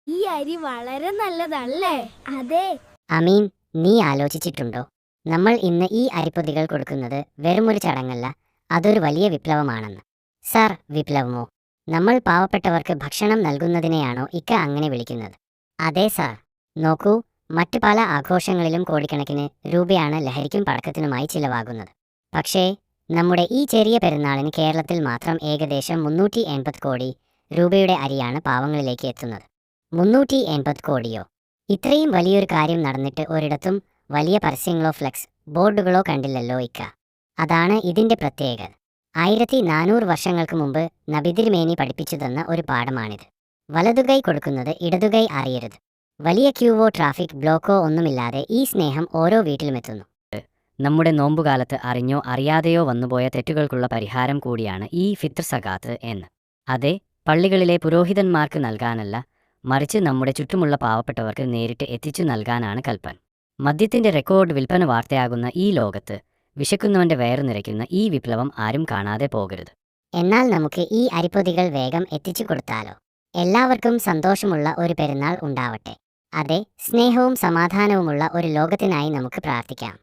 ഈ അരി വളരെ നല്ലതല്ലേ? അതെ. അമീൻ, നീ ആലോചിച്ചിട്ടുണ്ടോ? നമ്മൾ ഇന്ന് ഈ അരിപ്പൊതികൾ കൊടുക്കുന്നത് വെറുമൊരു ചടങ്ങല്ല, അതൊരു വലിയ വിപ്ലവമാണെന്ന്. സർ, വിപ്ലവമോ? നമ്മൾ പാവപ്പെട്ടവർക്ക് ഭക്ഷണം നൽകുന്നതിനെയാണോ ഇക്ക അങ്ങനെ വിളിക്കുന്നത്? അതെ സാർ. നോക്കൂ, മറ്റു പല ആഘോഷങ്ങളിലും കോടിക്കണക്കിന് രൂപയാണ് ലഹരിക്കും പടക്കത്തിനുമായി ചിലവാകുന്നത്. പക്ഷേ നമ്മുടെ ഈ ചെറിയ പെരുന്നാളിന് കേരളത്തിൽ മാത്രം ഏകദേശം 380 കോടി രൂപയുടെ അരിയാണ് പാവങ്ങളിലേക്ക് എത്തുന്നത്. 380 കോടിയോ? ഇത്രയും വലിയൊരു കാര്യം നടന്നിട്ട് ഒരിടത്തും വലിയ പരസ്യങ്ങളോ ഫ്ലെക്സ് ബോർഡുകളോ കണ്ടില്ലല്ലോ ഇക്ക. അതാണ് ഇതിന്റെ പ്രത്യേകത. 1400 വർഷങ്ങൾക്ക് മുമ്പ് നബിതിരുമേനി പഠിപ്പിച്ചു തന്ന ഒരു പാഠമാണിത്. വലതുകൈ കൊടുക്കുന്നത് ഇടതുകൈ അറിയരുത്. വലിയ ക്യൂവോ ട്രാഫിക് ബ്ലോക്കോ ഒന്നുമില്ലാതെ ഈ സ്നേഹം ഓരോ വീട്ടിലുമെത്തുന്നു. നമ്മുടെ നോമ്പുകാലത്ത് അറിഞ്ഞോ അറിയാതെയോ വന്നുപോയ തെറ്റുകൾക്കുള്ള പരിഹാരം കൂടിയാണ് ഈ ഫിത്ർ സകാത്ത് എന്ന്. അതെ, പള്ളികളിലെ പുരോഹിതന്മാർക്ക് നൽകാനല്ല, മറിച്ച് നമ്മുടെ ചുറ്റുമുള്ള പാവപ്പെട്ടവർക്ക് നേരിട്ട് എത്തിച്ചു നൽകാനാണ് കൽപ്പന. മദ്യത്തിന്റെ റെക്കോർഡ് വിൽപ്പന വാർത്തയാകുന്ന ഈ ലോകത്ത് വിശക്കുന്നവന്റെ വയറു നിറയ്ക്കുന്ന ഈ വിപ്ലവം ആരും കാണാതെ പോകരുത്. എന്നാൽ നമുക്ക് ഈ അരിപ്പൊതികൾ വേഗം എത്തിച്ചു കൊടുത്താലോ? എല്ലാവർക്കും സന്തോഷമുള്ള ഒരു പെരുന്നാൾ ഉണ്ടാവട്ടെ. അതെ, സ്നേഹവും സമാധാനവുമുള്ള ഒരു ലോകത്തിനായി നമുക്ക് പ്രാർത്ഥിക്കാം.